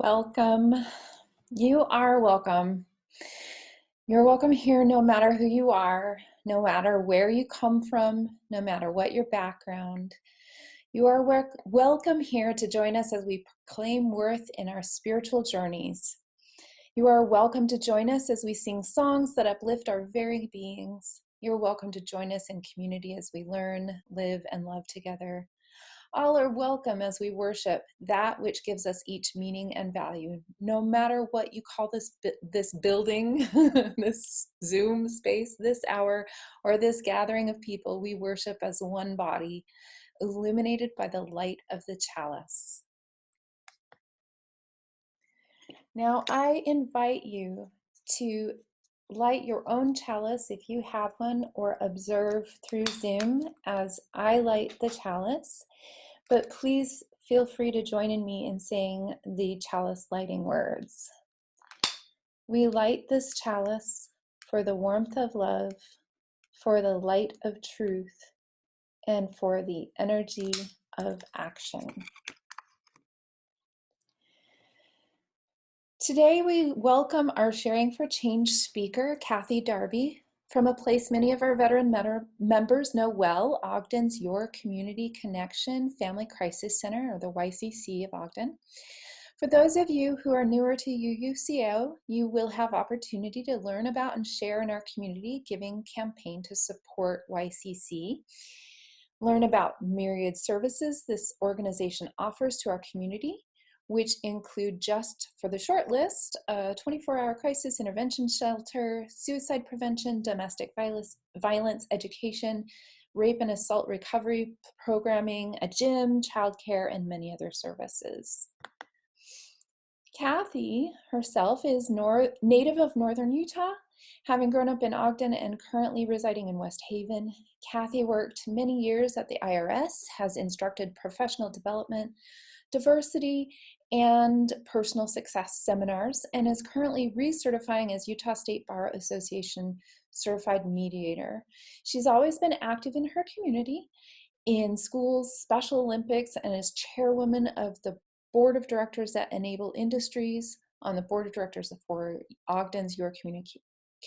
Welcome. You are welcome. You're welcome here no matter who you are, no matter where you come from, no matter what your background. You are welcome here to join us as we proclaim worth in our spiritual journeys. You are welcome to join us as we sing songs that uplift our very beings. You're welcome to join us in community as we learn, live, and love together. All are welcome as we worship that which gives us each meaning and value, no matter what you call this building, this Zoom space, this hour, or this gathering of people. We worship as one body, illuminated by the light of the chalice. Now, I invite you to light your own chalice if you have one, or observe through Zoom as I light the chalice. But please feel free to join in me in saying the chalice lighting words. We light this chalice for the warmth of love, for the light of truth, and for the energy of action. Today we welcome our Sharing for Change speaker, Kathy Darby, from a place many of our veteran members know well, Ogden's Your Community Connection Family Crisis Center, or the YCC of Ogden. For those of you who are newer to UUCO, you will have opportunity to learn about and share in our community giving campaign to support YCC. Learn about myriad services this organization offers to our community, which include, just for the short list, a 24-hour crisis intervention shelter, suicide prevention, domestic violence education, rape and assault recovery programming, a gym, childcare, and many other services. Kathy herself is native of northern Utah, having grown up in Ogden and currently residing in West Haven. Kathy worked many years at the IRS, has instructed professional development, diversity, and personal success seminars, and is currently recertifying as Utah State Bar Association certified mediator. She's always been active in her community, in schools, Special Olympics, and is chairwoman of the board of directors at Enable Industries, on the board of directors for Ogden's Your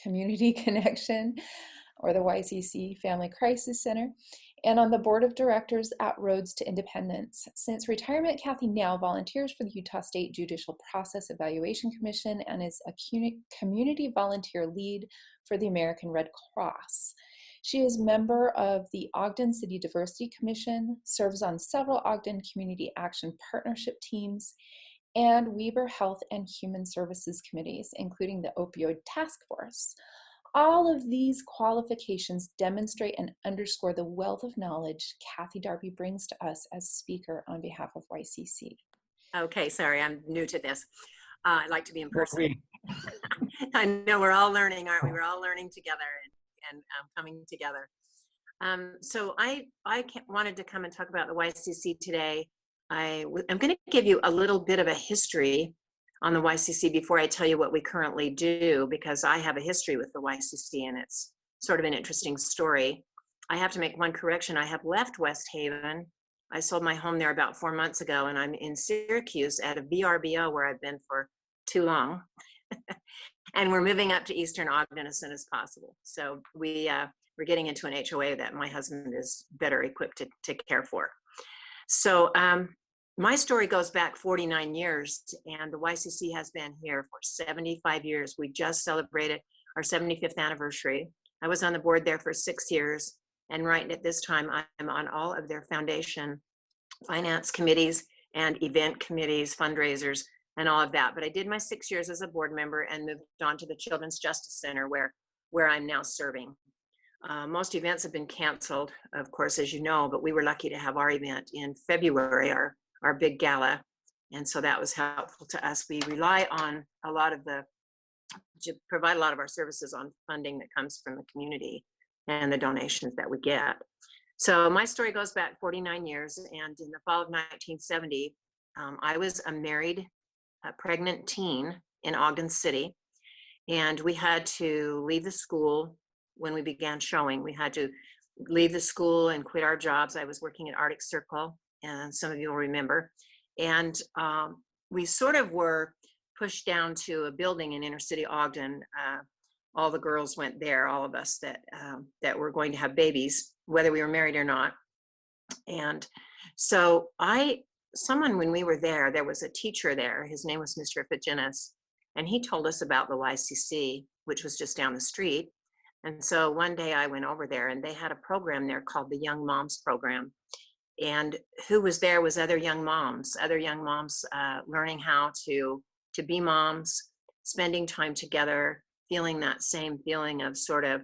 Community Connection, or the YCC Family Crisis Center, and on the board of directors at Roads to Independence. Since retirement, Kathy now volunteers for the Utah State Judicial Process Evaluation Commission and is a community volunteer lead for the American Red Cross. She is member of the Ogden City Diversity Commission, serves on several Ogden Community Action Partnership teams, and Weber Health and Human Services committees, including the Opioid Task Force. All of these qualifications demonstrate and underscore the wealth of knowledge Kathy Darby brings to us as speaker on behalf of YCC. Okay, sorry, I'm new to this. I like to be in person. I know we're all learning, aren't we? We're all learning together and coming together. So I wanted to come and talk about the YCC today. I'm going to give you a little bit of a history on the YCC before I tell you what we currently do, because I have a history with the YCC and it's sort of an interesting story. I have to make one correction. I have left West Haven. I sold my home there about 4 months ago, and I'm in Syracuse at a VRBO where I've been for too long. And we're moving up to Eastern Ogden as soon as possible. So we're getting into an HOA that my husband is better equipped to care for. So my story goes back 49 years, and the YCC has been here for 75 years. We just celebrated our 75th anniversary. I was on the board there for 6 years, and right at this time, I'm on all of their foundation finance committees and event committees, fundraisers, and all of that. But I did my 6 years as a board member and moved on to the Children's Justice Center, where I'm now serving. Most events have been canceled, of course, as you know, but we were lucky to have our event in February, our big gala. And so that was helpful to us. We rely on to provide a lot of our services on funding that comes from the community and the donations that we get. So my story goes back 49 years, and in the fall of 1970, I was a married, pregnant teen in Ogden City, and we had to leave the school when we began showing. We had to leave the school and quit our jobs. I was working at Arctic Circle, and some of you will remember. And we sort of were pushed down to a building in inner city Ogden. All the girls went there, all of us that were going to have babies, whether we were married or not. And so someone, when we were there was a teacher there. His name was Mr. Fitzgerald, and he told us about the YCC, which was just down the street. And so one day I went over there, and they had a program there called the Young Moms Program. And who was there was other young moms learning how to be moms, spending time together, feeling that same feeling of sort of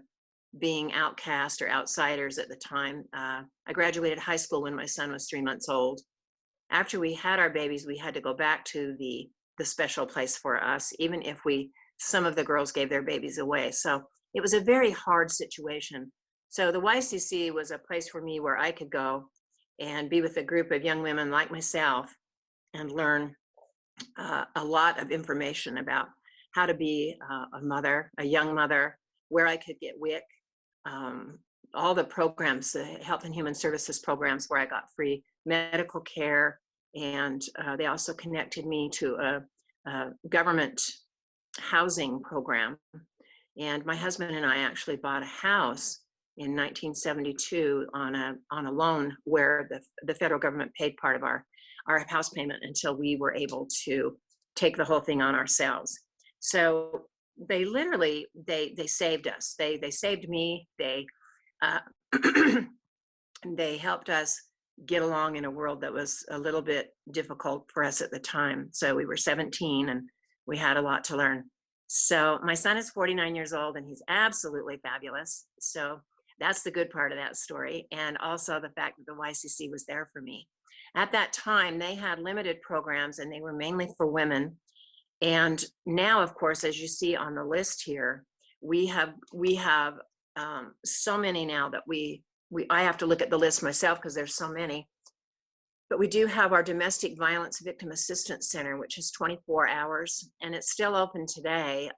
being outcast or outsiders at the time. I graduated high school when my son was 3 months old. After we had our babies, we had to go back to the special place for us, even if some of the girls gave their babies away. So it was a very hard situation. So the YCC was a place for me where I could go and be with a group of young women like myself and learn a lot of information about how to be a mother, a young mother, where I could get WIC, all the programs, the Health and Human Services programs where I got free medical care. And they also connected me to a government housing program. And my husband and I actually bought a house in 1972 on a loan where the federal government paid part of our house payment until we were able to take the whole thing on ourselves. So they literally, they saved us. They saved me. They they helped us get along in a world that was a little bit difficult for us at the time. So we were 17 and we had a lot to learn. So my son is 49 years old and he's absolutely fabulous. So that's the good part of that story. And also the fact that the YCC was there for me. At that time, they had limited programs and they were mainly for women. And now, of course, as you see on the list here, we have so many now that I have to look at the list myself because there's so many. But we do have our Domestic Violence Victim Assistance Center, which is 24 hours, and it's still open today.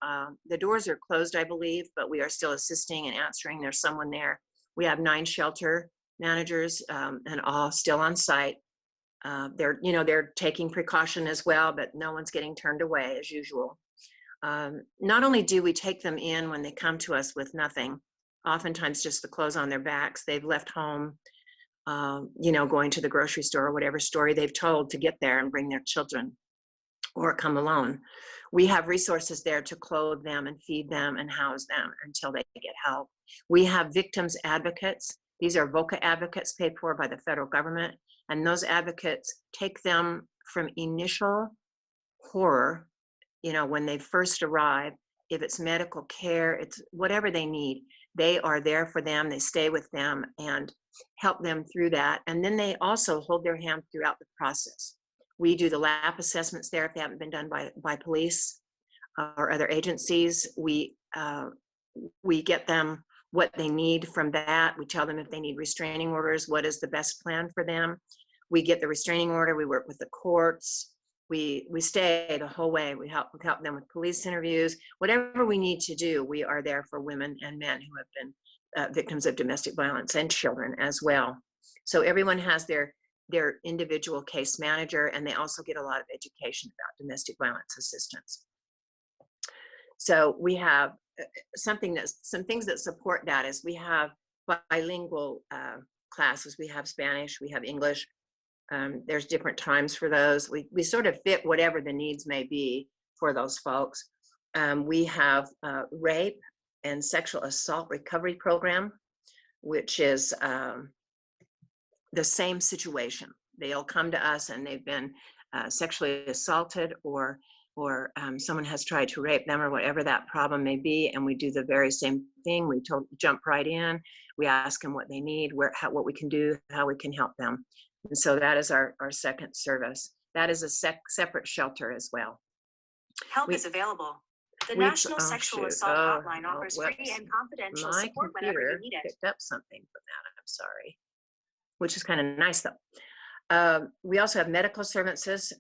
The doors are closed, I believe, but we are still assisting and answering. There's someone there. We have 9 shelter managers and all still on site. They're taking precaution as well, but no one's getting turned away as usual. Not only do we take them in when they come to us with nothing, oftentimes just the clothes on their backs, they've left home, going to the grocery store or whatever story they've told to get there and bring their children or come alone. We have resources there to clothe them and feed them and house them until they get help. We have victims advocates. These are VOCA advocates paid for by the federal government. And those advocates take them from initial horror, when they first arrive, if it's medical care, it's whatever they need, they are there for them. They stay with them and help them through that. And then they also hold their hand throughout the process. We do the lap assessments there if they haven't been done by police or other agencies. We get them what they need from that. We tell them if they need restraining orders, what is the best plan for them. We get the restraining order. We work with the courts. We stay the whole way. We help them with police interviews. Whatever we need to do, we are there for women and men who have been victims of domestic violence and children as well. So everyone has their individual case manager, and they also get a lot of education about domestic violence assistance. So we have some things that support that is we have bilingual classes. We have Spanish, we have English. There's different times for those. We sort of fit whatever the needs may be for those folks. We have rape and sexual assault recovery program, which is the same situation. They'll come to us and they've been sexually assaulted or someone has tried to rape them or whatever that problem may be, and we do the very same thing. We jump right in. We ask them what they need, what we can do, how we can help them. And so that is our second service. That is a separate shelter as well. Help is available. The National Sexual Assault Hotline offers free and confidential support whenever you need it. Picked up something from that, I'm sorry, which is kind of nice though. We also have medical services.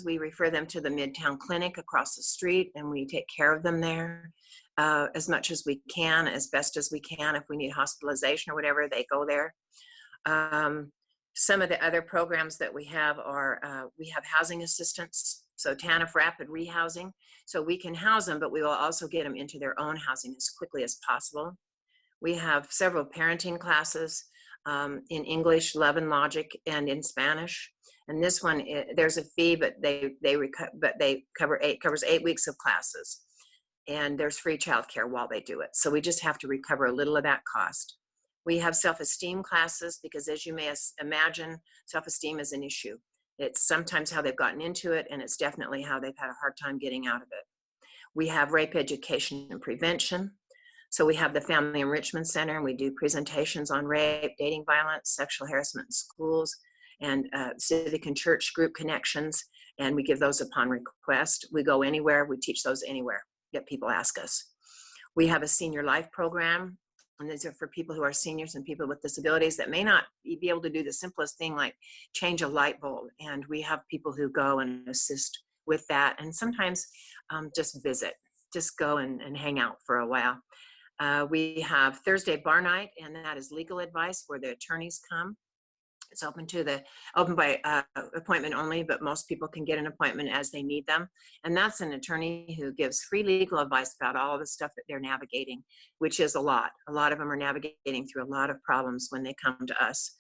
We refer them to the Midtown Clinic across the street, and we take care of them there as much as we can, as best as we can. If we need hospitalization or whatever, they go there. Some of the other programs that we have are, we have housing assistance So TANF rapid rehousing. So we can house them, but we will also get them into their own housing as quickly as possible. We have several parenting classes in English, love and logic, and in Spanish. And this one, there's a fee, but they covers 8 weeks of classes, and there's free childcare while they do it. So we just have to recover a little of that cost. We have self-esteem classes because, as you may imagine, self-esteem is an issue. It's sometimes how they've gotten into it, and it's definitely how they've had a hard time getting out of it. We have rape education and prevention. So we have the Family Enrichment Center, and we do presentations on rape, dating violence, sexual harassment in schools, and civic and church group connections, and we give those upon request. We go anywhere, we teach those anywhere that people ask us. We have a senior life program, and these are for people who are seniors and people with disabilities that may not be able to do the simplest thing like change a light bulb, and we have people who go and assist with that, and sometimes just visit, just go and hang out for a while. We have Thursday bar night, and that is legal advice where the attorneys come. It's open by appointment only, but most people can get an appointment as they need them. And that's an attorney who gives free legal advice about all the stuff that they're navigating, which is a lot. A lot of them are navigating through a lot of problems when they come to us.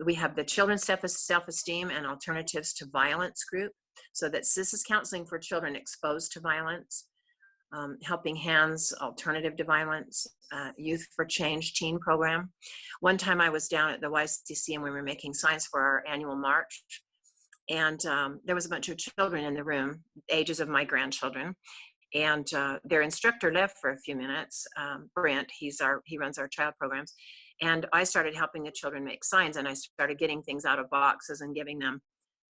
We have the Children's Self-Esteem and Alternatives to Violence group. So this is counseling for children exposed to violence. Helping Hands, Alternative to Violence, Youth for Change teen program. One time I was down at the YCC and we were making signs for our annual march. And there was a bunch of children in the room, ages of my grandchildren. And their instructor left for a few minutes, Brent, he runs our child programs. And I started helping the children make signs, and I started getting things out of boxes and giving them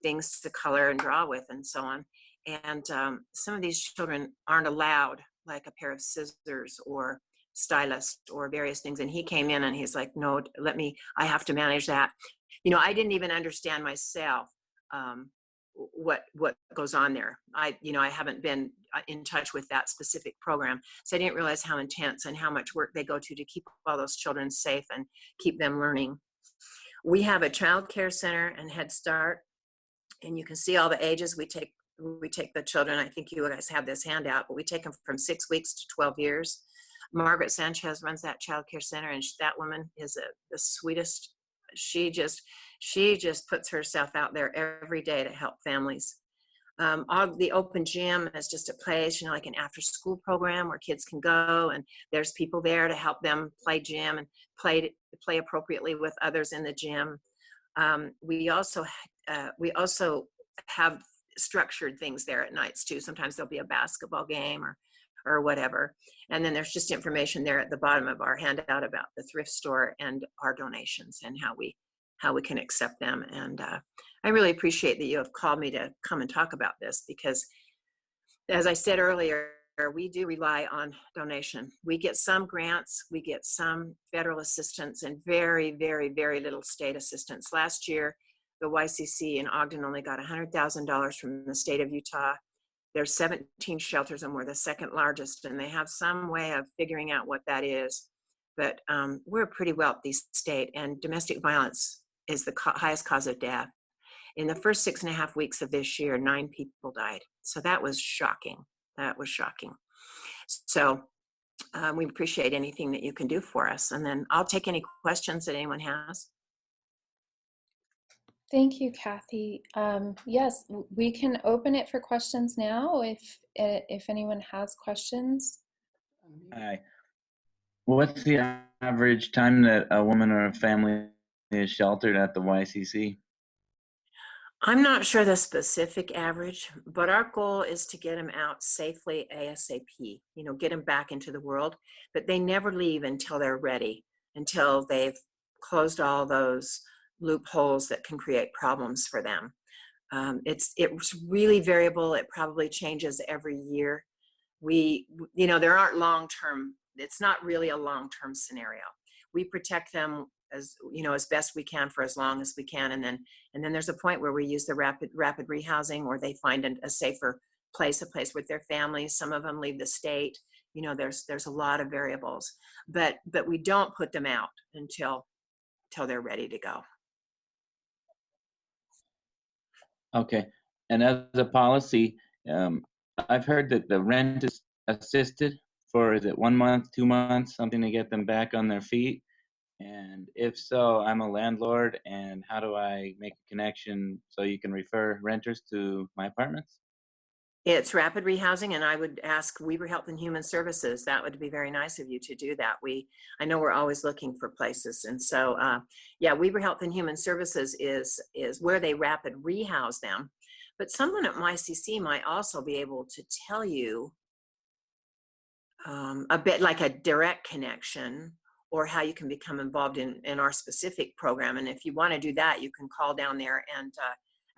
things to color and draw with and so on. And some of these children aren't allowed like a pair of scissors or stylus or various things. And he came in and he's like, no, I have to manage that. You know, I didn't even understand myself what goes on there. I haven't been in touch with that specific program. So I didn't realize how intense and how much work they go to keep all those children safe and keep them learning. We have a child care center and Head Start, and you can see all the ages. We take the children, I think you guys have this handout, but we take them from 6 weeks to 12 years. Margaret Sanchez runs that child care center, and that woman is the sweetest. She just puts herself out there every day to help families. The Open Gym is just a place, like an after school program where kids can go, and there's people there to help them play gym and play appropriately with others in the gym. We also have structured things there at nights too. Sometimes there'll be a basketball game or whatever. And then there's just information there at the bottom of our handout about the thrift store and our donations and how we can accept them. And I really appreciate that you have called me to come and talk about this, because as I said earlier, we do rely on donation. We get some grants, we get some federal assistance, and very, very, very little state assistance. Last year, the YCC in Ogden only got $100,000 from the state of Utah. There's 17 shelters, and we're the second largest, and they have some way of figuring out what that is. But we're a pretty wealthy state, and domestic violence is the highest cause of death. In the first 6.5 weeks of this year, 9 people died. So that was shocking. That was shocking. So we appreciate anything that you can do for us. And then I'll take any questions that anyone has. Thank you, Kathy. Yes, we can open it for questions now if anyone has questions. Hi. What's the average time that a woman or a family is sheltered at the YCC? I'm not sure the specific average, but our goal is to get them out safely ASAP, get them back into the world, but they never leave until they're ready, until they've closed all those loopholes that can create problems for them. It's really variable. It probably changes every year. There aren't long-term, it's not really a long-term scenario. We protect them as best we can for as long as we can, and then there's a point where we use the rapid rehousing, or they find a safer place, a place with their families. Some of them leave the state. There's a lot of variables, but we don't put them out until they're ready to go. Okay, And as a policy, I've heard that the rent is assisted for, is it 1 month, 2 months, something to get them back on their feet? And if so, I'm a landlord, and how do I make a connection so you can refer renters to my apartments? It's rapid rehousing, and I would ask Weber Health and Human Services. That would be very nice of you to do that. I know we're always looking for places, and so yeah, Weber Health and Human Services is where they rapid rehouse them. But someone at YCC might also be able to tell you a bit like a direct connection, or how you can become involved in our specific program. And if you want to do that, you can call down there and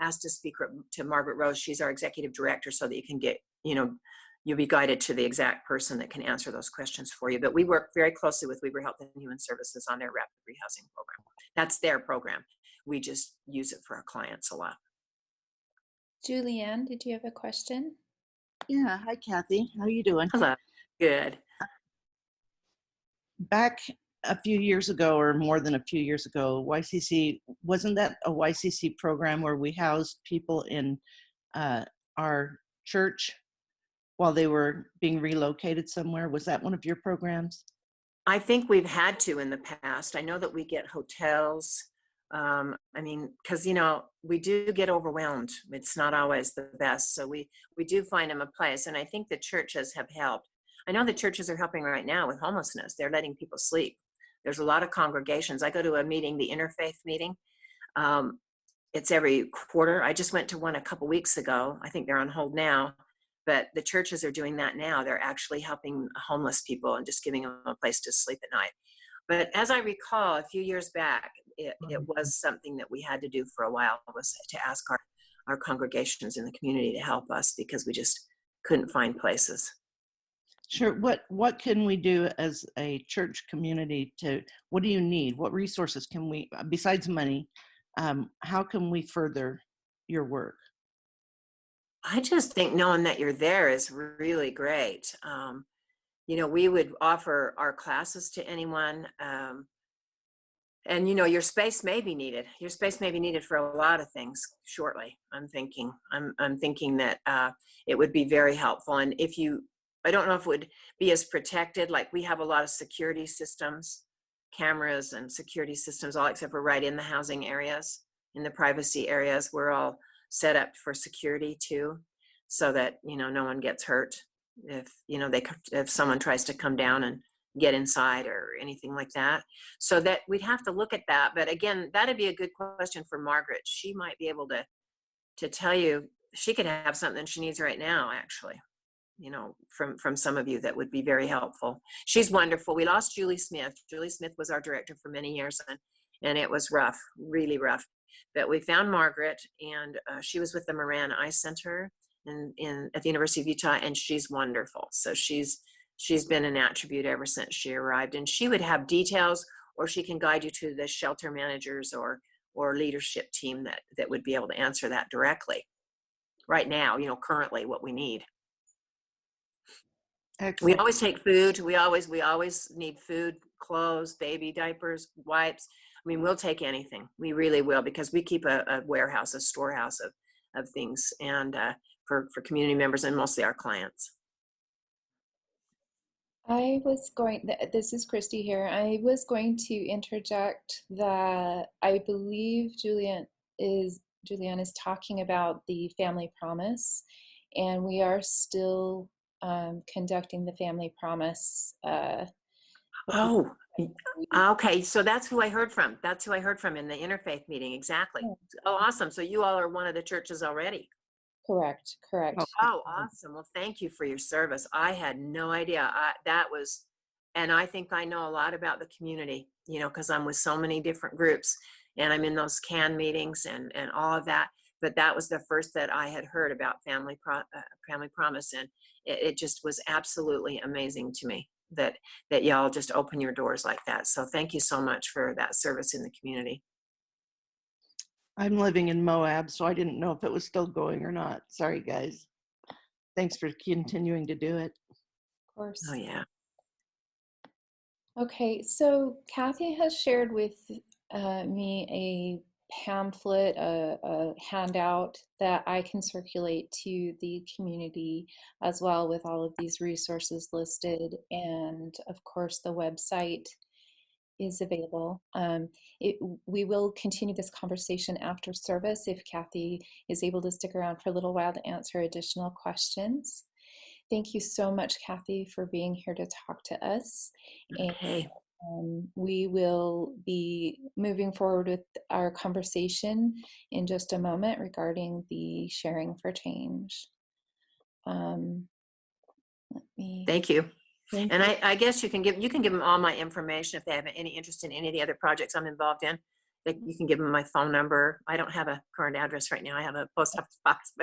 ask to speak to Margaret Rose. She's our executive director, so that you can get, you'll be guided to the exact person that can answer those questions for you. But we work very closely with Weber Health and Human Services on their rapid rehousing program. That's their program. We just use it for our clients a lot. Julianne, did you have a question? Yeah, hi Kathy. How are you doing? Hello. Good. Back a few years ago, or more than a few years ago, YCC, wasn't that a YCC program where we housed people in our church while they were being relocated somewhere? Was that one of your programs? I think we've had to in the past. I know that we get hotels. I mean, because we do get overwhelmed. It's not always the best, so we do find them a place, and I think the churches have helped. I know the churches are helping right now with homelessness. They're letting people sleep. There's a lot of congregations. I go to a meeting, the Interfaith meeting. It's every quarter. I just went to one a couple weeks ago. I think they're on hold now, but the churches are doing that now. They're actually helping homeless people and just giving them a place to sleep at night. But as I recall, a few years back, it was something that we had to do for a while, was to ask our congregations in the community to help us, because we just couldn't find places. Sure. What can we do as a church community what do you need? What resources can we, besides money, how can we further your work? I just think knowing that you're there is really great. We would offer our classes to anyone. And your space may be needed. Your space may be needed for a lot of things shortly. I'm thinking that it would be very helpful. And I don't know if it would be as protected. Like, we have a lot of security systems, cameras and security systems, all except for right in the housing areas, in the privacy areas. We're all set up for security too, so that no one gets hurt if someone tries to come down and get inside or anything like that. So that we'd have to look at that. But again, that'd be a good question for Margaret. She might be able to tell you. She could have something she needs right now, actually, from some of you, that would be very helpful. She's wonderful. We lost Julie Smith. Julie Smith was our director for many years, and it was rough, really rough. But we found Margaret, and she was with the Moran Eye Center at the University of Utah, and she's wonderful. So she's been an attribute ever since she arrived, and she would have details, or she can guide you to the shelter managers or leadership team that would be able to answer that directly right now, currently what we need. Excellent. We always take food. We always need food, clothes, baby diapers, wipes. I mean, we'll take anything. We really will, because we keep a warehouse, a storehouse of things, and for community members and mostly our clients. This is Christy here. I was going to interject that I believe Julianne is talking about the Family Promise, and we are still conducting the Family Promise. Okay. So that's who I heard from. That's who I heard from in the interfaith meeting. Exactly. Oh, awesome. So you all are one of the churches already. Correct. Oh, awesome. Well, thank you for your service. I had no idea. And I think I know a lot about the community, because I'm with so many different groups, and I'm in those CAN meetings and all of that. But that was the first that I had heard about Family Promise, and it just was absolutely amazing to me that y'all just open your doors like that. So thank you so much for that service in the community. I'm living in Moab, so I didn't know if it was still going or not. Sorry, guys. Thanks for continuing to do it. Of course. Oh, yeah. Okay, so Kathy has shared with me a pamphlet, a handout that I can circulate to the community as well, with all of these resources listed. And of course, the website is available. We will continue this conversation after service if Kathy is able to stick around for a little while to answer additional questions. Thank you so much, Kathy, for being here to talk to us. Okay. And we will be moving forward with our conversation in just a moment regarding the sharing for change. Thank you. And I guess you can give them all my information if they have any interest in any of the other projects I'm involved in. You can give them my phone number. I don't have a current address right now. I have a post office box,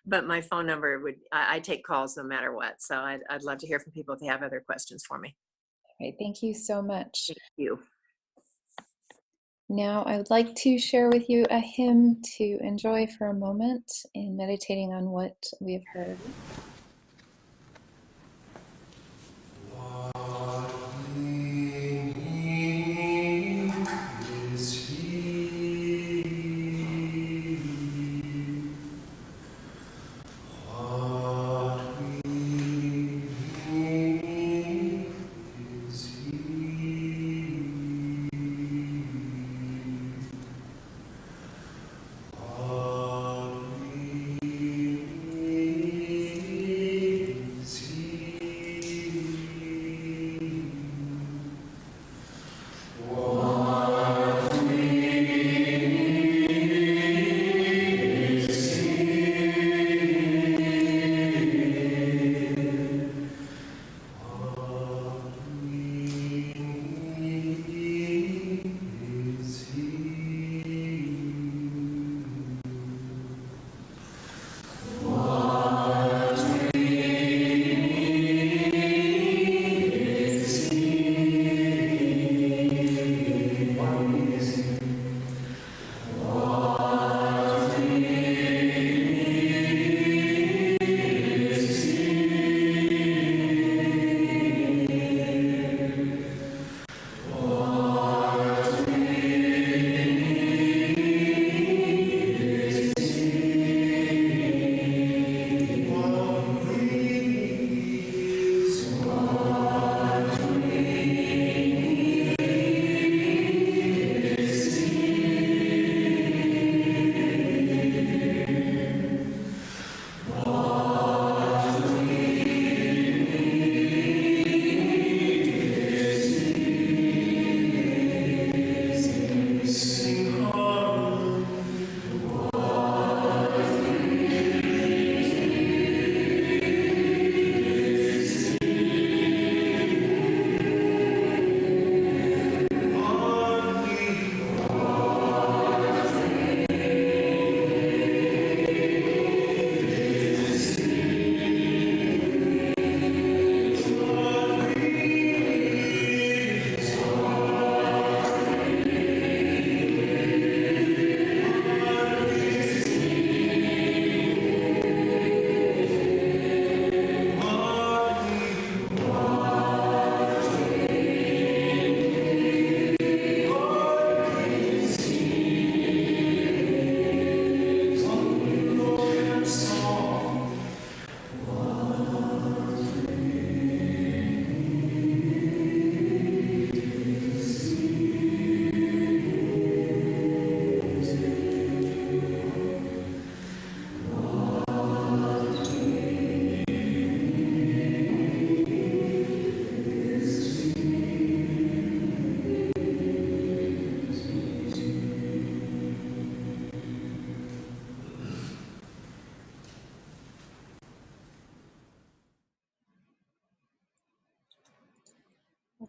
but my phone number I take calls no matter what. So I'd love to hear from people if they have other questions for me. Okay, thank you so much. Thank you. Now I would like to share with you a hymn to enjoy for a moment in meditating on what we have heard.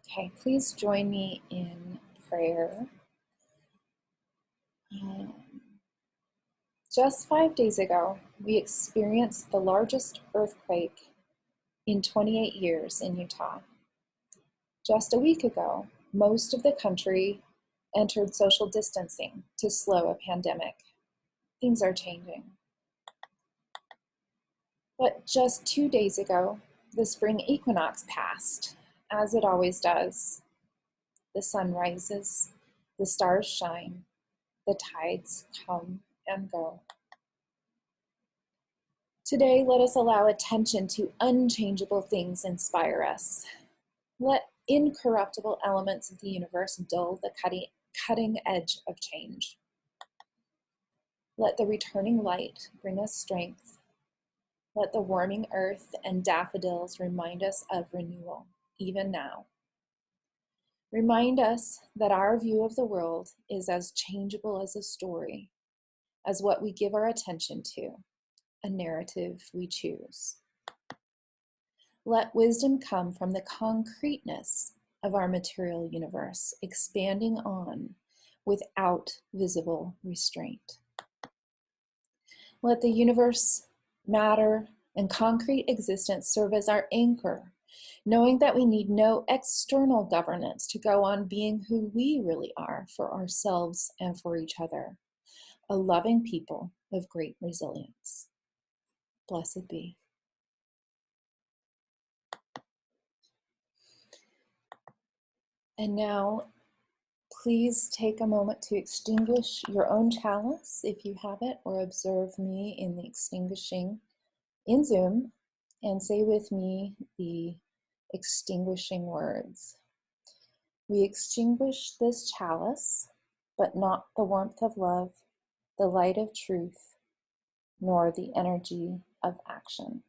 Okay, please join me in prayer. Just 5 days ago, we experienced the largest earthquake in 28 years in Utah. Just a week ago, most of the country entered social distancing to slow a pandemic. Things are changing. But just 2 days ago, the spring equinox passed, as it always does. The sun rises, the stars shine, the tides come and go. Today, let us allow attention to unchangeable things inspire us. Let incorruptible elements of the universe dull the cutting edge of change. Let the returning light bring us strength. Let the warming earth and daffodils remind us of renewal, even now. Remind us that our view of the world is as changeable as a story, as what we give our attention to, a narrative we choose. Let wisdom come from the concreteness of our material universe, expanding on without visible restraint. Let the universe, matter, and concrete existence serve as our anchor, knowing that we need no external governance to go on being who we really are for ourselves and for each other, a loving people of great resilience. Blessed be. And now, please take a moment to extinguish your own chalice if you have it, or observe me in the extinguishing in Zoom, and say with me the extinguishing words. We extinguish this chalice, but not the warmth of love, the light of truth, nor the energy of action.